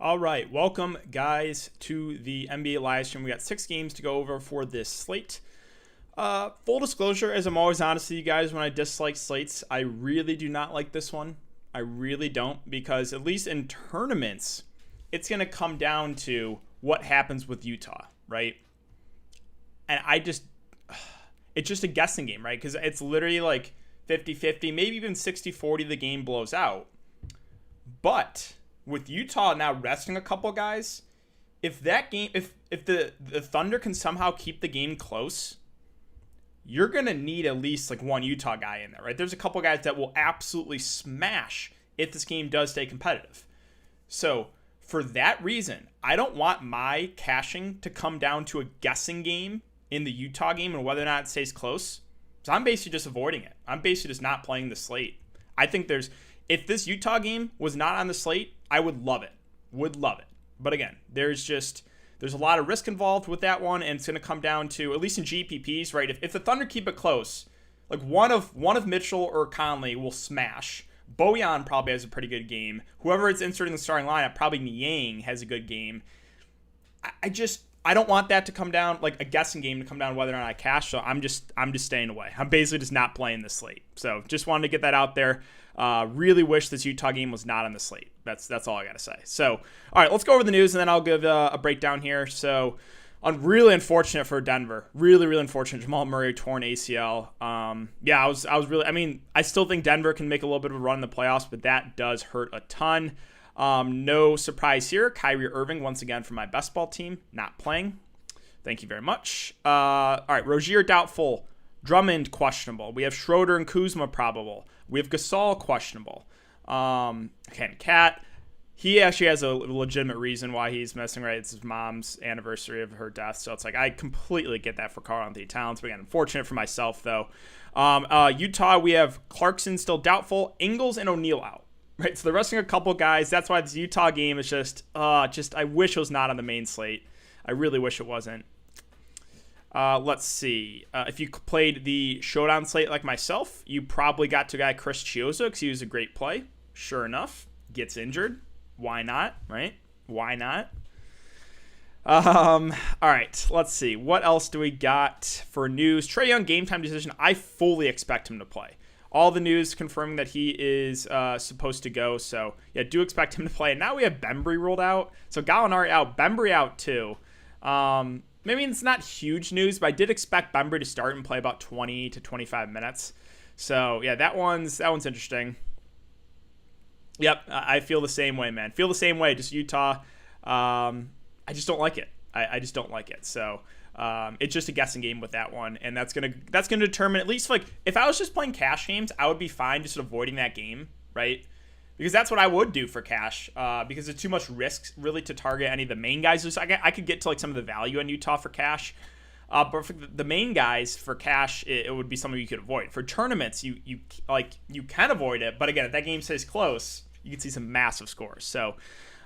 All right, welcome guys to the NBA live stream. We got 6 games to go over for this slate. Full disclosure, as I'm always honest with you guys, when I dislike slates, I really do not like this one. I really don't, because at least in tournaments, it's going to come down to what happens with Utah, right? And it's just a guessing game, right? Because it's literally like 50-50, maybe even 60-40 the game blows out. But with Utah now resting a couple guys, if the Thunder can somehow keep the game close, you're going to need at least like one Utah guy in there, right? There's a couple guys that will absolutely smash if this game does stay competitive. So for that reason, I don't want my cashing to come down to a guessing game in the Utah game and whether or not it stays close. So I'm basically just avoiding it. I'm basically just not playing the slate. I think if this Utah game was not on the slate, I would love it. But again, there's a lot of risk involved with that one, and it's going to come down to, at least in GPPs, right? If the Thunder keep it close, like one of Mitchell or Conley will smash. Bojan probably has a pretty good game. Whoever is inserting the starting lineup, probably Niang has a good game. I don't want that to come down, like a guessing game to come down whether or not I cash. So I'm just staying away. I'm basically just not playing the slate. So just wanted to get that out there. Really wish this Utah game was not on the slate. That's all I got to say. So, all right, let's go over the news, and then I'll give a breakdown here. So, really unfortunate for Denver. Really, really unfortunate. Jamal Murray torn ACL. I still think Denver can make a little bit of a run in the playoffs, but that does hurt a ton. No surprise here. Kyrie Irving, once again, for my best ball team, not playing. Thank you very much. All right, Rozier doubtful. Drummond questionable. We have Schroeder and Kuzma probable. We have Gasol questionable. Cat, he actually has a legitimate reason why he's missing, right? It's his mom's anniversary of her death. So it's like, I completely get that for Karl-Anthony Towns. But again, unfortunate for myself, though. Utah, we have Clarkson still doubtful. Ingles and O'Neal out. Right, so they're resting a couple guys. That's why this Utah game is just I wish it was not on the main slate. I really wish it wasn't. Let's see. If you played the showdown slate like myself, you probably got to guy Chris Chioza because he was a great play. Sure enough, gets injured. Why not, right? Why not? All right, let's see. What else do we got for news? Trae Young game time decision. I fully expect him to play. All the news confirming that he is supposed to go. So, yeah, do expect him to play. And now we have Bembry ruled out. So, Gallinari out. Bembry out, too. Maybe it's not huge news, but I did expect Bembry to start and play about 20 to 25 minutes. So, yeah, that one's interesting. Yep, I feel the same way, man. Feel the same way. Just Utah. I just don't like it. I just don't like it. So, it's just a guessing game with that one, and that's gonna determine, at least, like, if I was just playing cash games, I would be fine just avoiding that game, right? Because that's what I would do for cash, because it's too much risk really to target any of the main guys. So I could get to like some of the value in Utah for cash, but for the main guys for cash, it would be something you could avoid. For tournaments, you can avoid it, but again, if that game stays close, you can see some massive scores. So.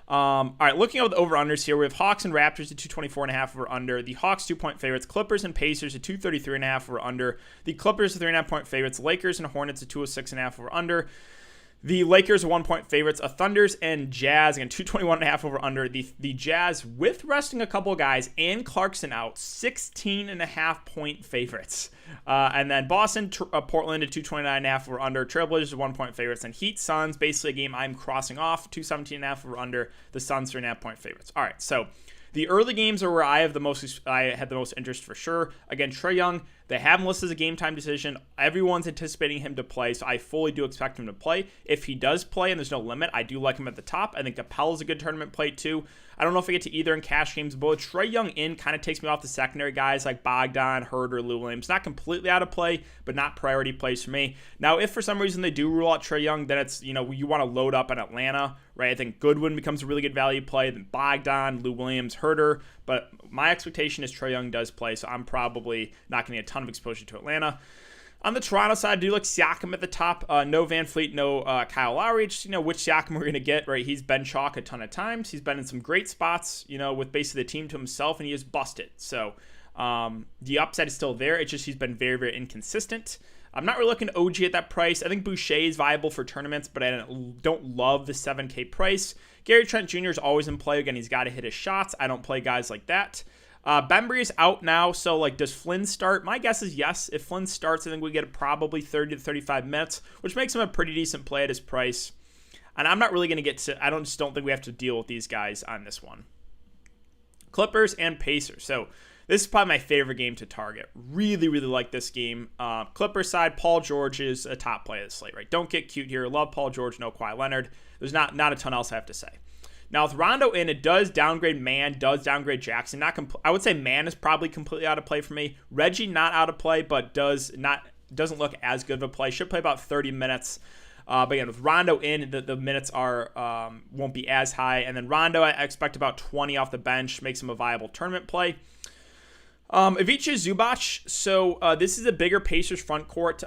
All right, looking at the over-unders here, we have Hawks and Raptors at 224.5 over-under. The Hawks 2-point favorites. Clippers and Pacers at 233.5 over-under. The Clippers are 3.5-point favorites. Lakers and Hornets at 206.5 over-under. The Lakers are 1-point favorites. Thunders and Jazz, again, 221.5 over-under. The Jazz, with resting a couple of guys and Clarkson out, 16.5-point favorites. And then Boston, Portland at 229.5 over-under. Trailblazers are 1-point favorites. And Heat, Suns, basically a game I'm crossing off, 217.5 over-under. The Suns, 3.5-point favorites. All right, so the early games are where I had the most interest for sure. Again, Trae Young, they have him listed as a game time decision. Everyone's anticipating him to play, so I fully do expect him to play. If he does play and there's no limit, I do like him at the top. I think Capela's a good tournament play too. I don't know if I get to either in cash games, but Trae Young in kind of takes me off the secondary guys like Bogdan, Herder, Lou Williams. Not completely out of play, but not priority plays for me. Now, if for some reason they do rule out Trae Young, then it's, you want to load up in Atlanta, right? I think Goodwin becomes a really good value play, then Bogdan, Lou Williams, Herder. But my expectation is Trae Young does play, so I'm probably not going to get a ton of exposure to Atlanta. On the Toronto side, I do like Siakam at the top. No Van Fleet, no Kyle Lowry. Just, which Siakam we're going to get, right? He's been chalk a ton of times. He's been in some great spots, with basically the team to himself, and he is busted. So the upside is still there. It's just he's been very, very inconsistent. I'm not really looking OG at that price. I think Boucher is viable for tournaments, but I don't love the 7K price. Gary Trent Jr. is always in play. Again, he's got to hit his shots. I don't play guys like that. Bembry is out now, so like, does Flynn start? My guess is yes. If Flynn starts, I think we get probably 30 to 35 minutes, which makes him a pretty decent play at his price. And I'm not really going to get to, I don't think we have to deal with these guys on this one. Clippers and Pacers. So this is probably my favorite game to target. Really, really like this game. Clippers side, Paul George is a top play of the slate, right? Don't get cute here. Love Paul George, no Kawhi Leonard. There's not a ton else I have to say. Now with Rondo in, it does downgrade Man, does downgrade Jackson. I would say Man is probably completely out of play for me. Reggie not out of play, but doesn't look as good of a play. Should play about 30 minutes. But again, with Rondo in, the minutes won't be as high. And then Rondo, I expect about 20 off the bench, makes him a viable tournament play. Ivica Zubac. So this is a bigger Pacers front court.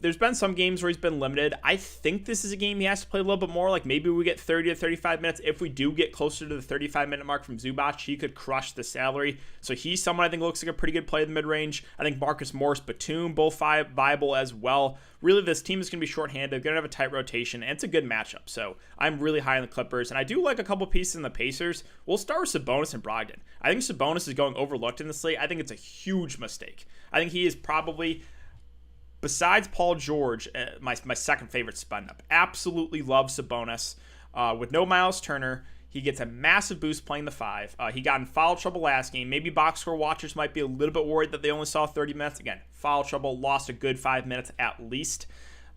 There's been some games where he's been limited. I think this is a game he has to play a little bit more. Like maybe we get 30 to 35 minutes. If we do get closer to the 35-minute mark from Zubac, he could crush the salary. So he's someone I think looks like a pretty good play in the mid-range. I think Marcus Morris, Batum, both viable as well. Really, this team is going to be shorthanded. They're going to have a tight rotation, and it's a good matchup. So I'm really high on the Clippers, and I do like a couple pieces in the Pacers. We'll start with Sabonis and Brogdon. I think Sabonis is going overlooked in the slate. I think it's a huge mistake. I think he is probably, besides Paul George, my second favorite spend up. Absolutely love Sabonis. With no Miles Turner, he gets a massive boost playing the 5. He got in foul trouble last game. Maybe box score watchers might be a little bit worried that they only saw 30 minutes. Again, foul trouble, lost a good 5 minutes at least.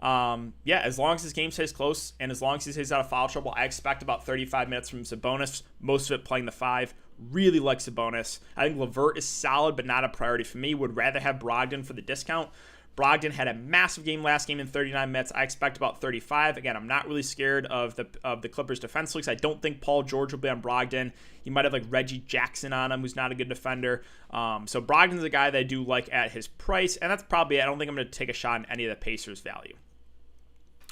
As long as his game stays close and as long as he stays out of foul trouble, I expect about 35 minutes from Sabonis, most of it playing the 5. Really like Sabonis. I think LeVert is solid, but not a priority for me. Would rather have Brogdon for the discount. Brogdon had a massive game last game in 39 minutes. I expect about 35. Again, I'm not really scared of the Clippers defense looks. I don't think Paul George will be on Brogdon. He might have like Reggie Jackson on him, who's not a good defender. So Brogdon's a guy that I do like at his price, and that's probably it. I don't think I'm going to take a shot on any of the Pacers value.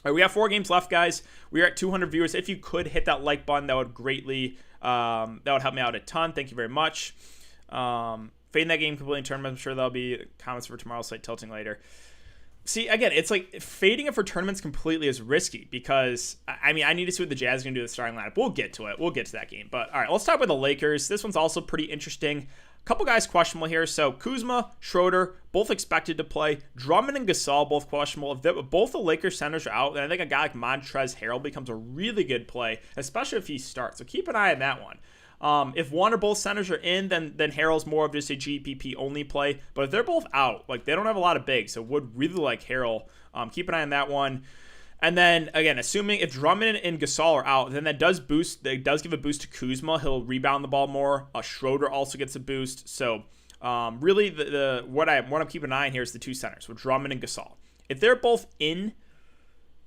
All right, we have 4 games left, guys. We are at 200 viewers. If you could hit that like button, that would greatly that would help me out a ton. Thank you very much. Fading that game completely in tournament. I'm sure there'll be comments for tomorrow's Slate tilting later. See, again, it's like fading it for tournaments completely is risky because, I mean, I need to see what the Jazz are going to do with the starting lineup. We'll get to it. We'll get to that game. But, all right, let's talk about the Lakers. This one's also pretty interesting. A couple guys questionable here. So, Kuzma, Schroeder, both expected to play. Drummond and Gasol, both questionable. If both the Lakers centers are out, then I think a guy like Montrezl Harrell becomes a really good play, especially if he starts. So, keep an eye on that one. If one or both centers are in, then Harrell's more of just a GPP only play. But if they're both out, like they don't have a lot of bigs, so would really like Harrell. Keep an eye on that one. And then again, assuming if Drummond and Gasol are out, then that does give a boost to Kuzma. He'll rebound the ball more. Schroeder also gets a boost. So really, what I'm keeping an eye on here is the 2 centers with Drummond and Gasol. If they're both in,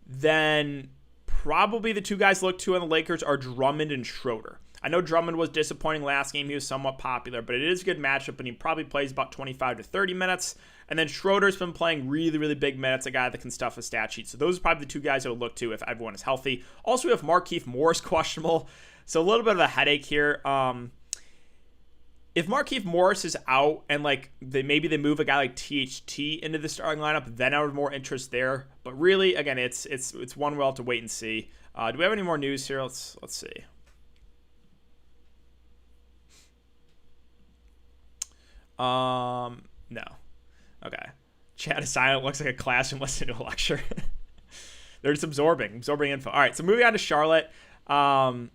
then probably the 2 guys look to on the Lakers are Drummond and Schroeder. I know Drummond was disappointing last game. He was somewhat popular, but it is a good matchup, and he probably plays about 25 to 30 minutes. And then Schroeder's been playing really, really big minutes, a guy that can stuff a stat sheet. So those are probably the 2 guys I would look to if everyone is healthy. Also, we have Markieff Morris questionable. So a little bit of a headache here. If Markieff Morris is out and like maybe they move a guy like THT into the starting lineup, then I would have more interest there. But really, again, it's one we'll have to wait and see. Do we have any more news here? Let's see. No. Okay. Chat is silent. Looks like a classroom listening to a lecture. They're just absorbing info. All right. So moving on to Charlotte. So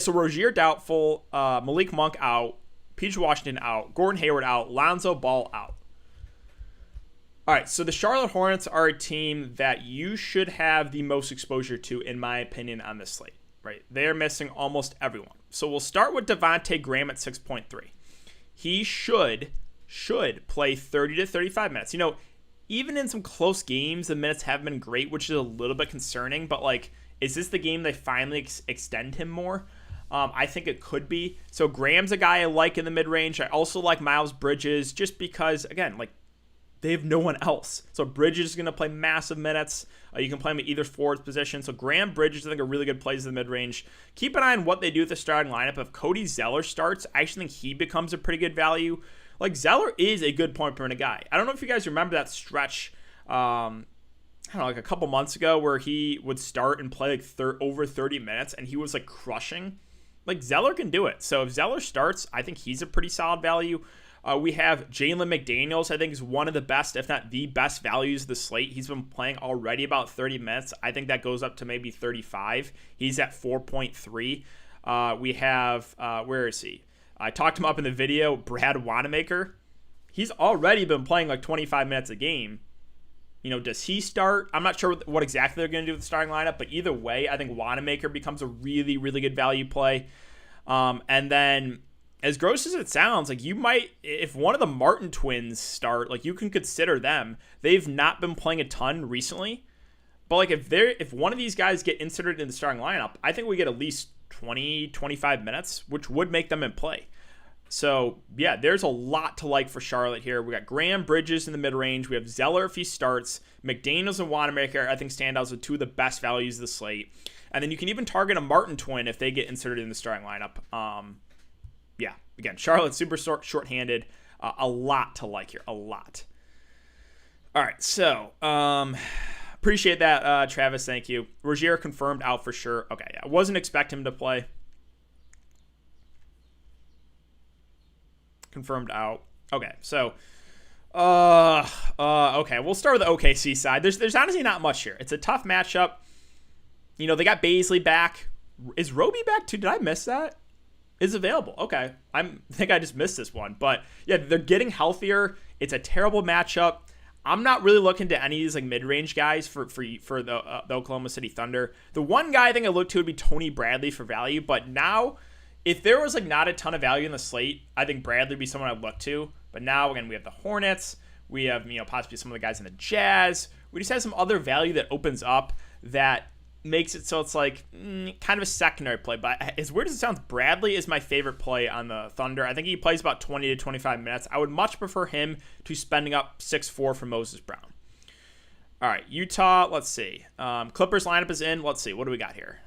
Rozier doubtful. Malik Monk out. PJ Washington out. Gordon Hayward out. Lonzo Ball out. All right. So the Charlotte Hornets are a team that you should have the most exposure to, in my opinion, on this slate. Right. They're missing almost everyone. So we'll start with Devontae Graham at 6.3. He should play 30 to 35 minutes. You know, even in some close games, the minutes have been great, which is a little bit concerning. But, like, is this the game they finally extend him more? I think it could be. So Graham's a guy I like in the mid-range. I also like Miles Bridges just because, again, like, they have no one else. So Bridges is going to play massive minutes. You can play him at either forward position. So Graham, Bridges, I think are really good plays in the mid-range. Keep an eye on what they do with the starting lineup. If Cody Zeller starts, I actually think he becomes a pretty good value. Like, Zeller is a good point per minute guy. I don't know if you guys remember that stretch I don't know, like a couple months ago where he would start and play like over 30 minutes and he was like crushing. Like Zeller can do it. So if Zeller starts, I think he's a pretty solid value. We have Jalen McDaniels, I think is one of the best, if not the best values of the slate. He's been playing already about 30 minutes. I think that goes up to maybe 35. He's at 4.3. We have, where is he? I talked him up in the video, Brad Wanamaker. He's already been playing like 25 minutes a game. Does he start? I'm not sure what exactly they're going to do with the starting lineup, but either way, I think Wanamaker becomes a really, really good value play. And then, as gross as it sounds, like you might, if one of the Martin twins start, like you can consider them. They've not been playing a ton recently, but like if one of these guys get inserted in the starting lineup, I think we get at least 20, 25 minutes, which would make them in play. So, yeah, there's a lot to like for Charlotte here. We got Graham Bridges in the mid-range. We have Zeller if he starts. McDaniels and Wanamaker, I think, stand out as two of the best values of the slate. And then you can even target a Martin twin if they get inserted in the starting lineup. Yeah, again, Charlotte super short-handed. A lot to like here, a lot. All right, so appreciate that, Travis. Thank you. Rozier confirmed out for sure. Okay, yeah, I wasn't expecting him to play. Confirmed out. Okay, so okay, we'll start with the OKC side. There's honestly not much here. It's a tough matchup. They got Baisley back. Is Roby back too? Did I miss that? Is available. Okay. I think I just missed this one. But yeah, they're getting healthier. It's a terrible matchup. I'm not really looking to any of these like mid-range guys for the Oklahoma City Thunder. The one guy I think I look to would be Tony Bradley for value, but now if there was like not a ton of value in the slate, I think Bradley would be someone I'd look to. But now, again, we have the Hornets. We have, possibly some of the guys in the Jazz. We just have some other value that opens up that makes it so it's like kind of a secondary play. But as weird as it sounds, Bradley is my favorite play on the Thunder. I think he plays about 20 to 25 minutes. I would much prefer him to spending up 6'4" for Moses Brown. All right, Utah, let's see. Clippers lineup is in. Let's see. What do we got here?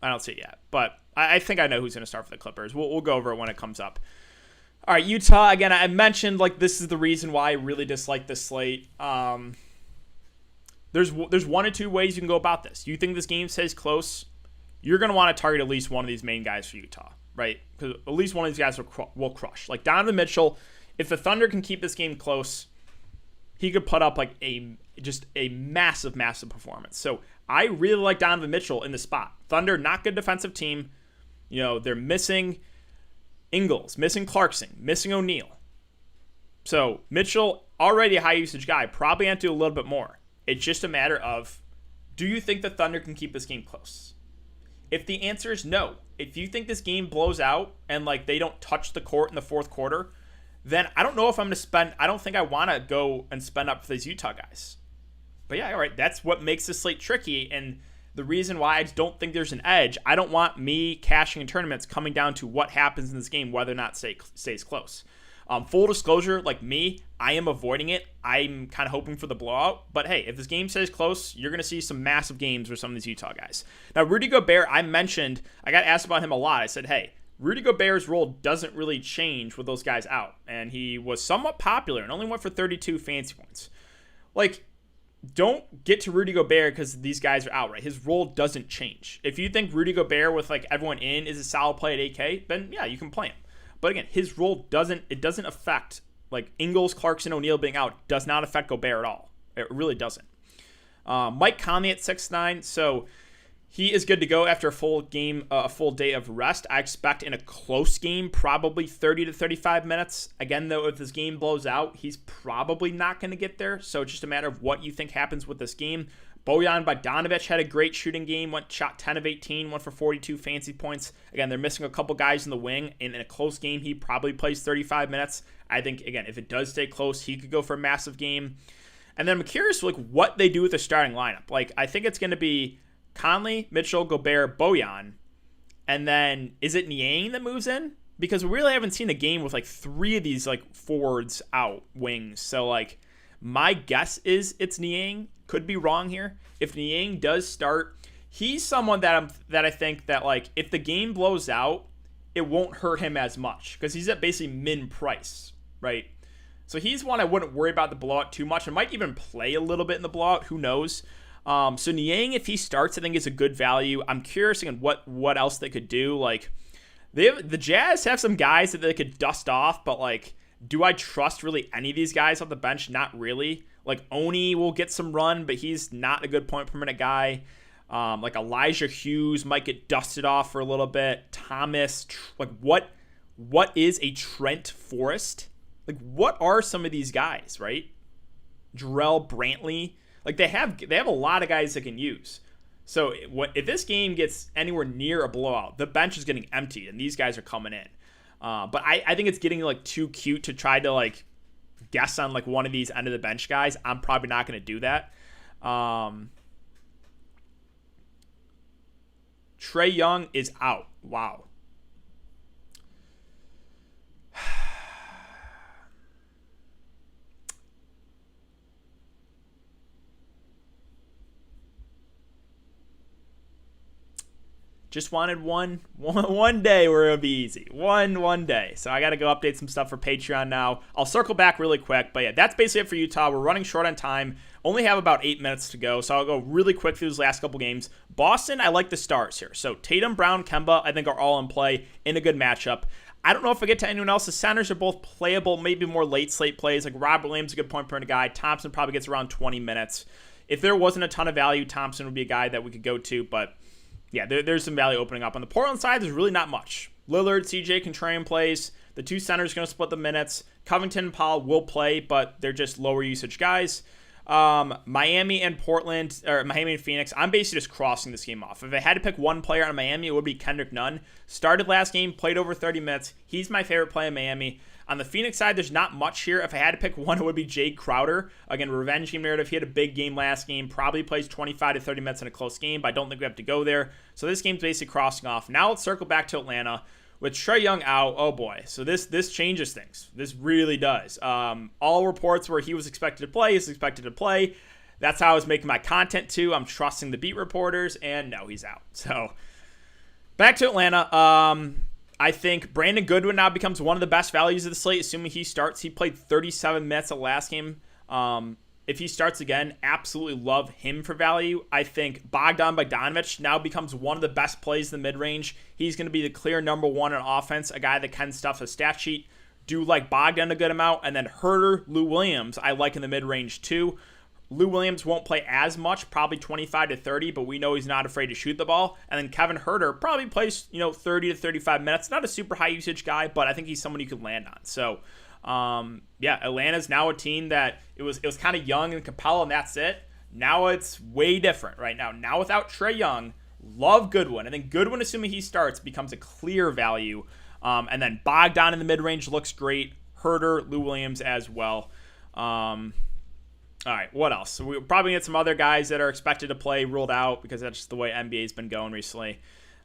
I don't see it yet, but I think I know who's going to start for the Clippers. We'll go over it when it comes up. All right, Utah, again, I mentioned like this is the reason why I really dislike this slate. There's one or two ways you can go about this. You think this game stays close, you're going to want to target at least one of these main guys for Utah, right? Because at least one of these guys will crush. Like Donovan Mitchell, if the Thunder can keep this game close, he could put up like just a massive, massive performance. So I really like Donovan Mitchell in the spot. Thunder, not good defensive team. They're missing Ingles, missing Clarkson, missing O'Neal. So Mitchell, already a high usage guy, probably have to do a little bit more. It's just a matter of, do you think the Thunder can keep this game close? If the answer is no, if you think this game blows out and like they don't touch the court in the fourth quarter, then I don't know if I'm going to spend, I don't think I want to go and spend up for these Utah guys. But yeah, all right, that's what makes this slate tricky, and the reason why I don't think there's an edge, I don't want me cashing in tournaments coming down to what happens in this game, whether or not stays close. Full disclosure, like me, I am avoiding it. I'm kind of hoping for the blowout. But hey, if this game stays close, you're going to see some massive games for some of these Utah guys. Now, Rudy Gobert, I got asked about him a lot. I said, hey, Rudy Gobert's role doesn't really change with those guys out. And he was somewhat popular and only went for 32 fantasy points. Like, don't get to Rudy Gobert because these guys are out, right? His role doesn't change. If you think Rudy Gobert with like everyone in is a solid play at 8K, then yeah, you can play him. But again, his role doesn't affect, like Ingles, Clarkson, O'Neal being out does not affect Gobert at all. It really doesn't. Mike Conley at 6'9", so he is good to go after a full day of rest. I expect in a close game, probably 30 to 35 minutes. Again, though, if this game blows out, he's probably not going to get there. So it's just a matter of what you think happens with this game. Bojan Bogdanovic had a great shooting game, shot 10 of 18, went for 42 fantasy points. Again, they're missing a couple guys in the wing. And in a close game, he probably plays 35 minutes. I think, again, if it does stay close, he could go for a massive game. And then I'm curious like what they do with the starting lineup. Like, I think it's going to be Conley, Mitchell, Gobert, Bojan, and then is it Niang that moves in? Because we really haven't seen a game with like three of these like forwards out wings. So like my guess is it's Niang. Could be wrong here. If Niang does start, he's someone that I think that like if the game blows out, it won't hurt him as much because he's at basically min price, right? So he's one I wouldn't worry about the blowout too much. I might even play a little bit in the blowout. Who knows? So Niang, if he starts, I think is a good value. I'm curious again what else they could do. Like the Jazz have some guys that they could dust off, but like, do I trust really any of these guys off the bench? Not really. Like Oni will get some run, but he's not a good point per minute guy. Like Elijah Hughes might get dusted off for a little bit. Thomas, like what is a Trent Forrest? Like what are some of these guys, right? Jarrell Brantley. Like they have a lot of guys that can use. So if this game gets anywhere near a blowout, the bench is getting emptied and these guys are coming in. But I think it's getting like too cute to try to like guess on like one of these end of the bench guys. I'm probably not going to do that. Trae Young is out. Wow. Just wanted one day where it would be easy. One day. So I got to go update some stuff for Patreon now. I'll circle back really quick. But yeah, that's basically it for Utah. We're running short on time. Only have about 8 minutes to go. So I'll go really quick through these last couple games. Boston, I like the stars here. So Tatum, Brown, Kemba, I think are all in play in a good matchup. I don't know if I get to anyone else. The centers are both playable, maybe more late slate plays. Like Robert Williams, a good point per minute guy. Thompson probably gets around 20 minutes. If there wasn't a ton of value, Thompson would be a guy that we could go to. But yeah, there's some value opening up. On the Portland side, there's really not much. Lillard, CJ contrarian plays. The two centers going to split the minutes. Covington and Powell will play, but they're just lower usage guys. Miami and Portland, or Miami and Phoenix, I'm basically just crossing this game off. If I had to pick one player on Miami, it would be Kendrick Nunn. Started last game, played over 30 minutes. He's my favorite play in Miami. On the Phoenix side, there's not much here. If I had to pick one, it would be Jade Crowder. Again, revenge game narrative. He had a big game last game. Probably plays 25 to 30 minutes in a close game, but I don't think we have to go there. So this game's basically crossing off. Now let's circle back to Atlanta. With Trae Young out, oh boy. So this changes things. This really does. All reports where he was expected to play, is expected to play. That's how I was making my content too. I'm trusting the beat reporters, and no, he's out. So back to Atlanta. I think Brandon Goodwin now becomes one of the best values of the slate, assuming he starts. He played 37 minutes the last game. If he starts again, absolutely love him for value. I think Bogdanovich now becomes one of the best plays in the mid-range. He's going to be the clear number one on offense, a guy that can stuff a stat sheet. Do like Bogdan a good amount. And then Herter, Lou Williams, I like in the mid-range too. Lou Williams won't play as much, probably 25 to 30, but we know he's not afraid to shoot the ball. And then Kevin Herter probably plays, 30 to 35 minutes. Not a super high usage guy, but I think he's someone you could land on. So, Atlanta's now a team that it was kind of young and Capella, and that's it. Now it's way different right now. Now without Trae Young, love Goodwin. I think Goodwin, assuming he starts, becomes a clear value. And then Bogdan in the mid-range looks great. Herter, Lou Williams as well. All right, what else? So we'll probably get some other guys that are expected to play ruled out because that's just the way NBA's been going recently.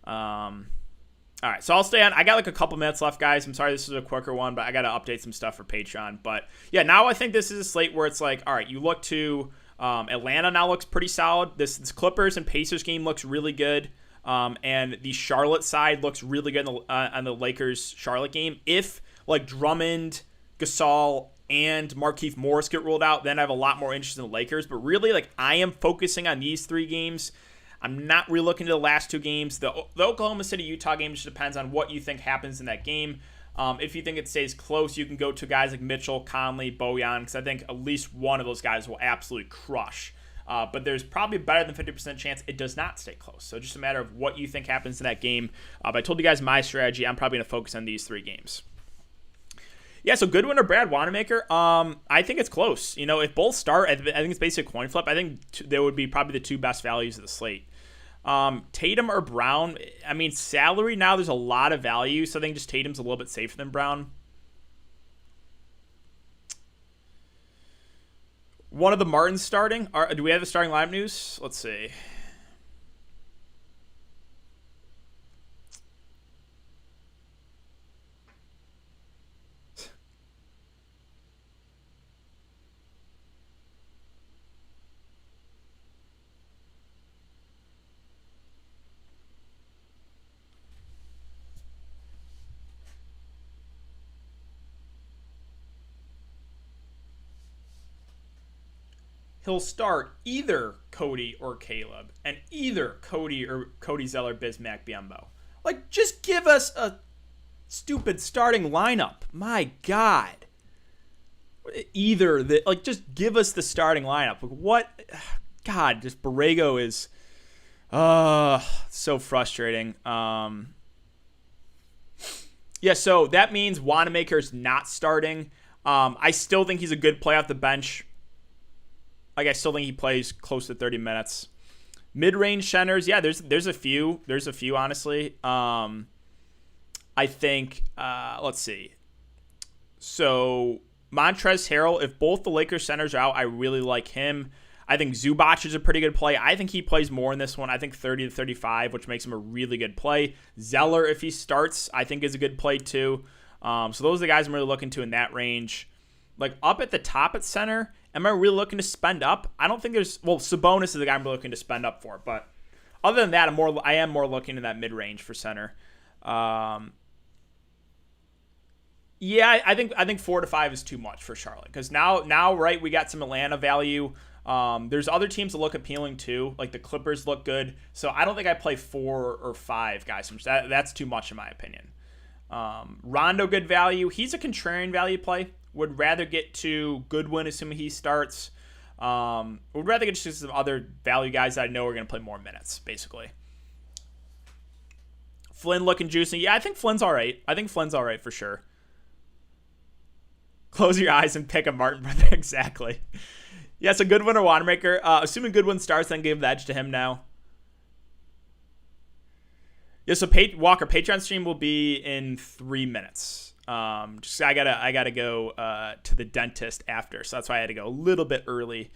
All right, so I'll stay on. I got like a couple minutes left, guys. I'm sorry this is a quicker one, but I got to update some stuff for Patreon. But yeah, now I think this is a slate where it's like, all right, you look to Atlanta now looks pretty solid. This Clippers and Pacers game looks really good. And the Charlotte side looks really good on the Lakers-Charlotte game. If like Drummond, Gasol, and Markieff Morris get ruled out, then I have a lot more interest in the Lakers. But really, like I am focusing on these three games. I'm not really looking to the last two games. The Oklahoma City-Utah game just depends on what you think happens in that game. If you think it stays close, you can go to guys like Mitchell, Conley, Bojan, because I think at least one of those guys will absolutely crush. But there's probably better than 50% chance it does not stay close. So just a matter of what you think happens in that game. But I told you guys my strategy. I'm probably going to focus on these three games. Yeah, so Goodwin or Brad Wanamaker, I think it's close. If both start, I think it's basically a coin flip. I think they would be probably the two best values of the slate. Tatum or Brown, I mean, salary now, there's a lot of value, so I think just Tatum's a little bit safer than Brown. One of the Martins starting? Do we have the starting lineup news? Let's see. he'll start either Cody or Caleb, and either Cody Zeller, Bismack, Biyombo. Like, just give us a stupid starting lineup. My God. Just give us the starting lineup. Like, what? God, just Borrego is so frustrating. Yeah, so that means Wanamaker's not starting. I still think he's a good play off the bench. Like, I still think he plays close to 30 minutes. Mid-range centers, yeah, there's a few. There's a few, honestly. I think, let's see. So, Montrezl Harrell, if both the Lakers centers are out, I really like him. I think Zubac is a pretty good play. I think he plays more in this one. I think 30 to 35, which makes him a really good play. Zeller, if he starts, I think is a good play too. So those are the guys I'm really looking to in that range. Like, up at the top at center, am I really looking to spend up? I don't think there's... Well, Sabonis is the guy I'm looking to spend up for. But other than that, I am more looking in that mid-range for center. Yeah, I think 4 to 5 is too much for Charlotte. Because now, right, we got some Atlanta value. There's other teams that look appealing too. Like, the Clippers look good. So I don't think I play 4 or 5 guys. That's too much in my opinion. Rondo, good value. He's a contrarian value play. Would rather get to Goodwin, assuming he starts. Would rather get to some other value guys that I know are going to play more minutes, basically. Flynn looking juicy. Yeah, I think Flynn's all right. For sure. Close your eyes and pick a Martin brother. Exactly. Yeah, so Goodwin or Wanamaker. Assuming Goodwin starts, then give the edge to him now. Yeah, so Walker, Patreon stream will be in 3 minutes. I gotta go to the dentist after, so that's why I had to go a little bit early.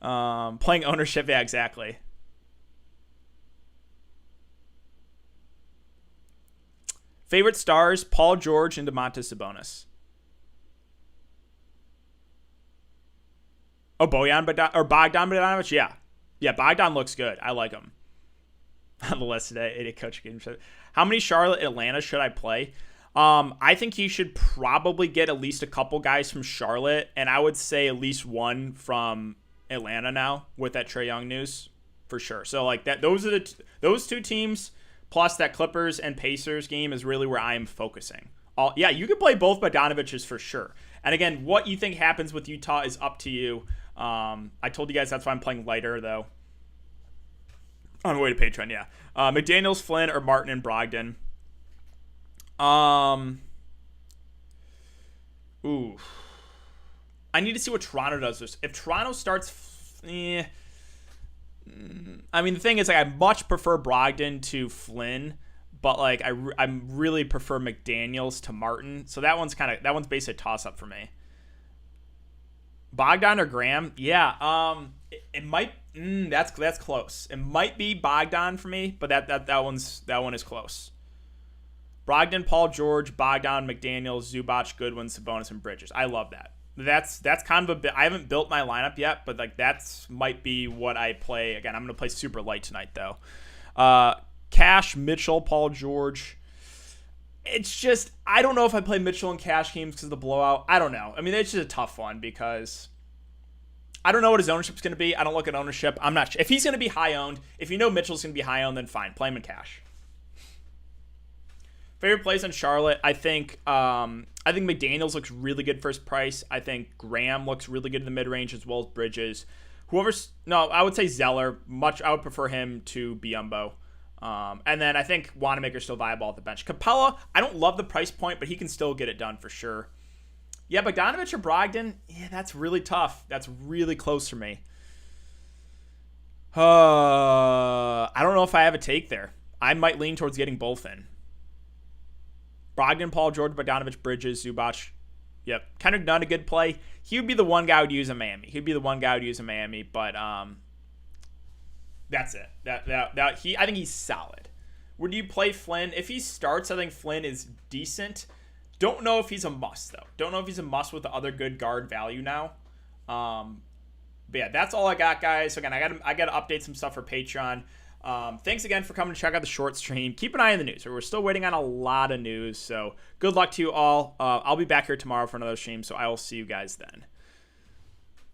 Playing ownership, yeah, exactly. Favorite stars: Paul George and Domantas Sabonis. Oh, Bogdan Bogdanovic, yeah. Yeah, Bogdan looks good. I like him. On the list today, 80 coach game. How many Charlotte, Atlanta should I play? I think you should probably get at least a couple guys from Charlotte, and I would say at least one from Atlanta now with that Trae Young news, for sure. So like that, those two teams plus that Clippers and Pacers game is really where I am focusing. Yeah, you can play both Bogdanovic's for sure. And again, what you think happens with Utah is up to you. I told you guys that's why I'm playing lighter though. On the way to Patreon, yeah. McDaniels, Flynn, or Martin and Brogdon. Ooh. I need to see what Toronto does this. If Toronto starts, I mean, the thing is, like, I much prefer Brogdon to Flynn, but like I really prefer McDaniels to Martin. So that one's basically a toss up for me. Bogdan or Graham? Yeah. It might. That's close. It might be Bogdan for me, but that one is close. Brogdon, Paul George, Bogdan, McDaniels, Zubac, Goodwin, Sabonis, and Bridges. I love that. That's kind of a bit. I haven't built my lineup yet, but like that's might be what I play. Again, I'm gonna play super light tonight though. Cash, Mitchell, Paul George. It's just I don't know if I play Mitchell and Cash games because of the blowout. I don't know. I mean, it's just a tough one because I don't know what his ownership's going to be. I don't look at ownership. I'm not sure. If he's going to be high owned, if you know Mitchell's going to be high owned, then fine. Play him in Cash. Favorite plays on Charlotte, I think McDaniels looks really good first price. I think Graham looks really good in the mid-range as well as Bridges. I would say Zeller. I would prefer him to Biyombo. And then I think Wanamaker's still viable at the bench. Capella, I don't love the price point, but he can still get it done for sure. Yeah, Bogdanovich or Brogdon, yeah, that's really tough. That's really close for me. I don't know if I have a take there. I might lean towards getting both in. Brogdon, Paul George, Bogdanovich, Bridges, Zubac. Yep. Kendrick Nunn, a good play. He would be the one guy I would use in Miami. But that's it. I think he's solid. Would you play Flynn? If he starts, I think Flynn is decent. Don't know if he's a must, though. Don't know if he's a must with the other good guard value now. But yeah, that's all I got, guys. So again, I got to update some stuff for Patreon. Thanks again for coming to check out the short stream. Keep an eye on the news. We're still waiting on a lot of news. So good luck to you all. I'll be back here tomorrow for another stream. So I will see you guys then.